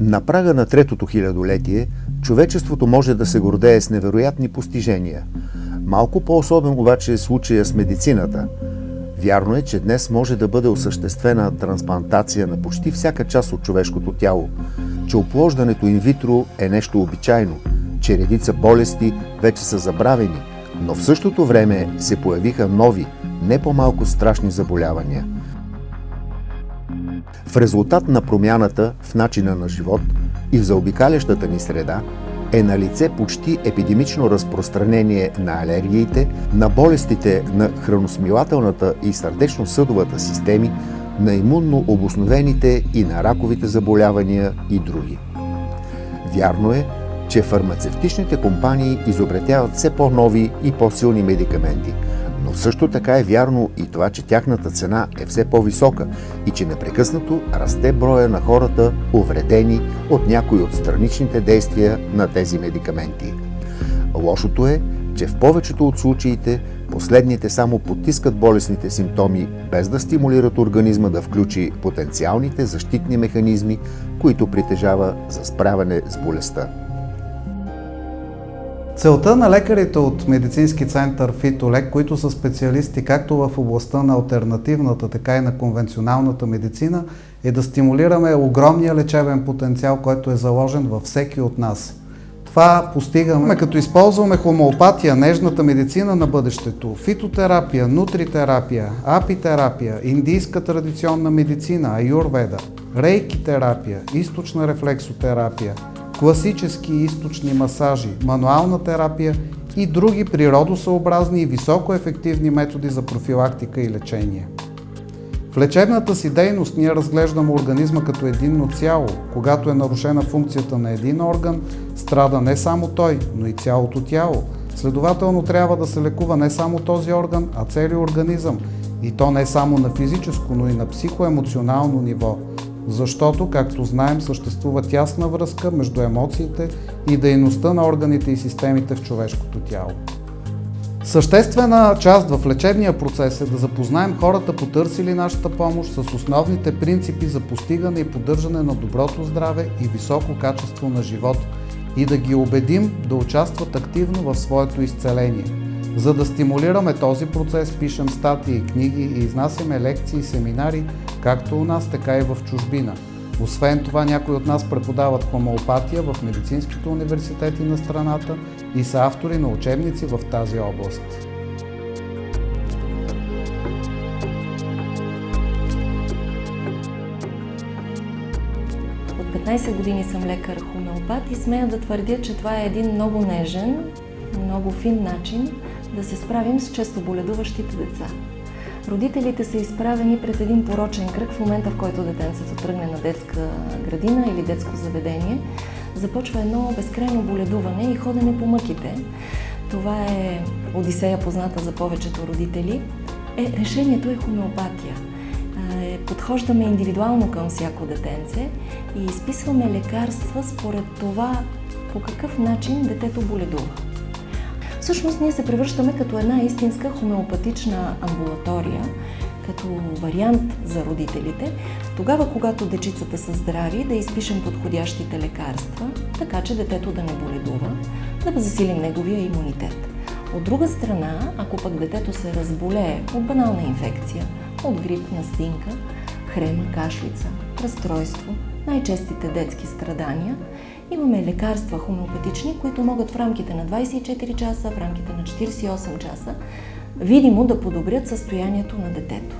На прага на третото хилядолетие човечеството може да се гордее с невероятни постижения. Малко по-особен обаче е случая с медицината. Вярно е, че днес може да бъде осъществена трансплантация на почти всяка част от човешкото тяло, че оплождането инвитро е нещо обичайно, че редица болести вече са забравени, но в същото време се появиха нови, не по-малко страшни заболявания. В резултат на промяната в начина на живот и в заобикалящата ни среда е налице почти епидемично разпространение на алергиите, на болестите на храносмилателната и сърдечно-съдовата системи, на имунно обосновените и на раковите заболявания и други. Вярно е, че фармацевтичните компании изобретяват все по-нови и по-силни медикаменти, но също така е вярно и това, че тяхната цена е все по-висока и че непрекъснато расте броя на хората, увредени от някои от страничните действия на тези медикаменти. Лошото е, че в повечето от случаите последните само потискат болестните симптоми, без да стимулират организма да включи потенциалните защитни механизми, които притежава за справяне с болестта. Целта на лекарите от медицински център Фитолек, които са специалисти както в областта на алтернативната, така и на конвенционалната медицина, е да стимулираме огромния лечебен потенциал, който е заложен във всеки от нас. Това постигаме като използваме хомеопатия, нежната медицина на бъдещето, фитотерапия, нутритерапия, апитерапия, индийска традиционна медицина, аюрведа, рейки терапия, източна рефлексотерапия, класически и източни масажи, мануална терапия и други природосъобразни и високоефективни методи за профилактика и лечение. В лечебната си дейност ние разглеждаме организма като единно цяло. Когато е нарушена функцията на един орган, страда не само той, но и цялото тяло. Следователно трябва да се лекува не само този орган, а целият организъм. И то не само на физическо, но и на психоемоционално ниво. Защото, както знаем, съществува тясна връзка между емоциите и дейността на органите и системите в човешкото тяло. Съществена част в лечебния процес е да запознаем хората, потърсили нашата помощ, с основните принципи за постигане и поддържане на доброто здраве и високо качество на живот и да ги убедим да участват активно в своето изцеление. За да стимулираме този процес, пишем статии и книги и изнасяме лекции и семинари, както у нас, така и в чужбина. Освен това, някои от нас преподават хомеопатия в медицинските университети на страната и са автори на учебници в тази област. От 15 години съм лекар-хомеопат и смея да твърдя, че това е един много нежен, много фин начин да се справим с често боледуващите деца. Родителите са изправени пред един порочен кръг в момента, в който детенцето тръгне на детска градина или детско заведение. Започва едно безкрайно боледуване и ходене по мъките. Това е одисея, позната за повечето родители. Решението е хомеопатия. Подхождаме индивидуално към всяко детенце и изписваме лекарства според това по какъв начин детето боледува. Всъщност ние се превръщаме като една истинска хомеопатична амбулатория, като вариант за родителите, тогава когато дечицата са здрави, да изпишем подходящите лекарства, така че детето да не боледува, да засилим неговия имунитет. От друга страна, ако пък детето се разболее от банална инфекция, от грип, настинка, хрема, кашлица, разстройство, най-честите детски страдания, имаме лекарства хомеопатични, които могат в рамките на 24 часа, в рамките на 48 часа, видимо да подобрят състоянието на детето.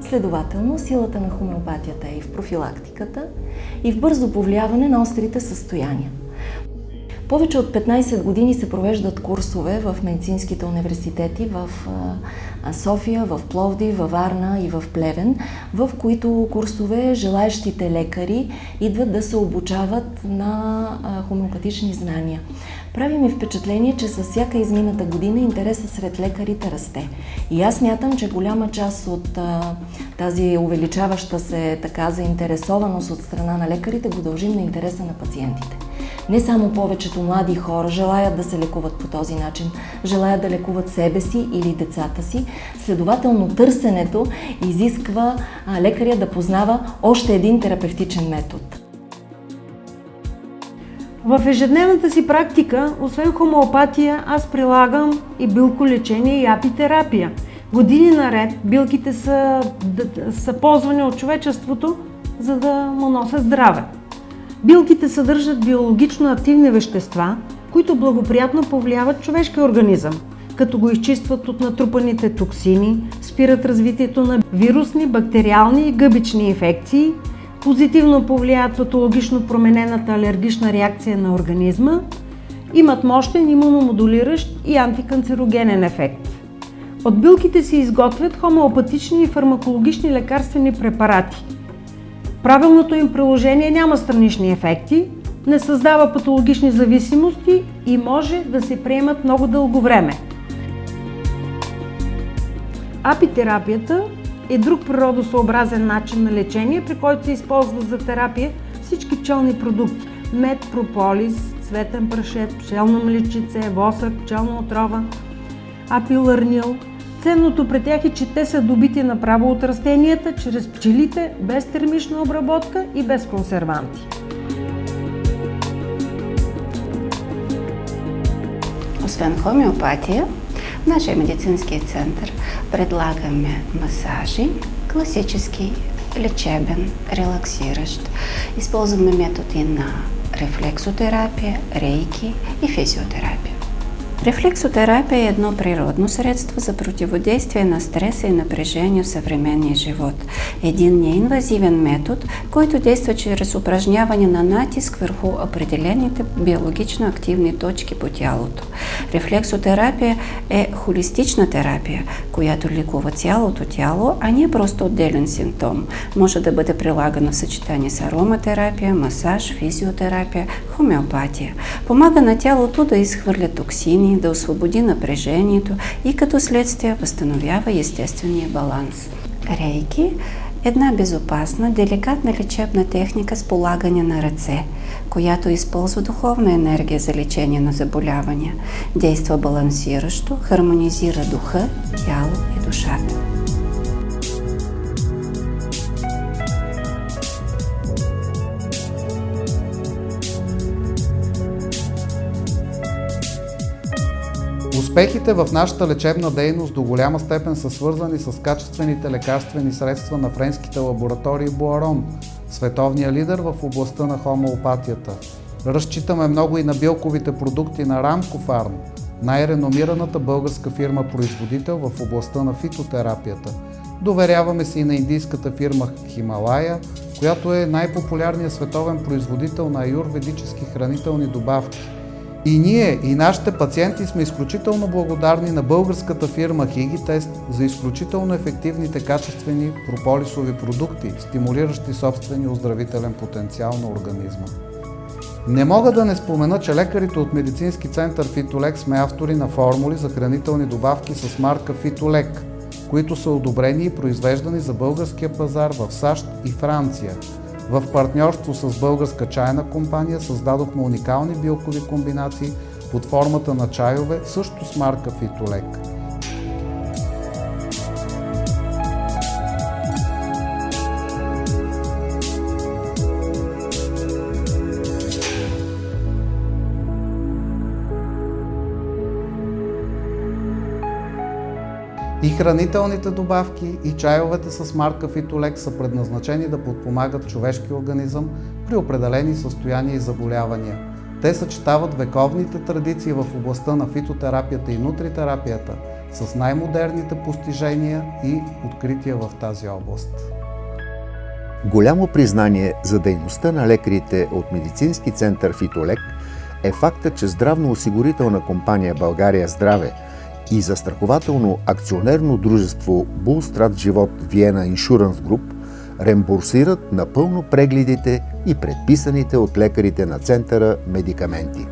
Следователно, силата на хомеопатията е и в профилактиката, и в бързо повлияване на острите състояния. Повече от 15 години се провеждат курсове в медицинските университети в София, в Пловдив, във Варна и в Плевен, в които курсове желаещите лекари идват да се обучават на хомеопатични знания. Прави ми впечатление, че с всяка измината година интересът сред лекарите расте. И аз смятам, че голяма част от тази увеличаваща се така заинтересованост от страна на лекарите го дължим на интереса на пациентите. Не само повечето млади хора желаят да се лекуват по този начин, желаят да лекуват себе си или децата си. Следователно, търсенето изисква лекаря да познава още един терапевтичен метод. В ежедневната си практика, освен хомеопатия, аз прилагам и билколечение и апитерапия. Години наред билките са ползвани от човечеството, за да му носят здраве. Билките съдържат биологично активни вещества, които благоприятно повлияват човешкия организъм, като го изчистват от натрупаните токсини, спират развитието на вирусни, бактериални и гъбични инфекции, позитивно повлияят патологично променената алергична реакция на организма, имат мощен имуномодулиращ и антиканцерогенен ефект. От билките се изготвят хомеопатични и фармакологични лекарствени препарати. Правилното им приложение няма странични ефекти, не създава патологични зависимости и може да се приемат много дълго време. Апитерапията е друг природосъобразен начин на лечение, при който се използват за терапия всички пчелни продукти – мед, прополис, цветен прашет, пчелно млечице, восък, пчелна отрова, апиларнил. Ценното при тях е, че те са добити направо от растенията, чрез пчелите, без термична обработка и без консерванти. Освен хомеопатия, в нашия медицински център предлагаме масажи, класически, лечебен, релаксиращ. Използваме методи на рефлексотерапия, рейки и физиотерапия. Рефлексотерапия е едно природно средство за противодействие на стреса и напрежение в съвременния живот. Един неинвазивен метод, който действа чрез упражняване на натиск върху определените биологично активни точки по тялото. Рефлексотерапия е холистична терапия, която лекува цялото тяло, а не просто отделен симптом. Може да бъде прилагана в съчетание с ароматерапия, масаж, физиотерапия, хомеопатия. Помага на тялото да изхвърля токсини, да освободи напрежението и като следствие възстановява естествения баланс. Рейки – една безопасна, деликатна лечебна техника с полагане на ръце, която използва духовна енергия за лечение на заболявания. Действа балансиращо, хармонизира духа, тяло и душата. Успехите в нашата лечебна дейност до голяма степен са свързани с качествените лекарствени средства на френските лаборатории Боарон, световния лидер в областта на хомеопатията. Разчитаме много и на билковите продукти на Рамко Фарм, най-реномираната българска фирма-производител в областта на фитотерапията. Доверяваме си и на индийската фирма Хималая, която е най-популярният световен производител на аюрведически хранителни добавки. И ние, и нашите пациенти сме изключително благодарни на българската фирма Хигитест за изключително ефективните качествени прополисови продукти, стимулиращи собствения оздравителен потенциал на организма. Не мога да не спомена, че лекарите от медицински център Фитолек сме автори на формули за хранителни добавки с марка Фитолек, които са одобрени и произвеждани за българския пазар в САЩ и Франция. В партньорство с българска чайна компания създадохме уникални билкови комбинации под формата на чайове, също с марка Фитолек. И хранителните добавки, и чайовете с марка Фитолек са предназначени да подпомагат човешкия организъм при определени състояния и заболявания. Те съчетават вековните традиции в областта на фитотерапията и нутритерапията с най-модерните постижения и открития в тази област. Голямо признание за дейността на лекарите от медицински център Фитолек е факта, че здравноосигурителна компания България Здраве и застрахователно акционерно дружество Булстрат Живот Виена Иншуранс Груп реимбурсират напълно прегледите и предписаните от лекарите на центъра медикаменти.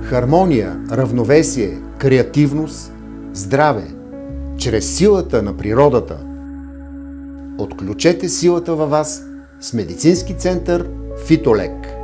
Хармония, равновесие, креативност, здраве чрез силата на природата. Отключете силата във вас с медицински център Фитолек.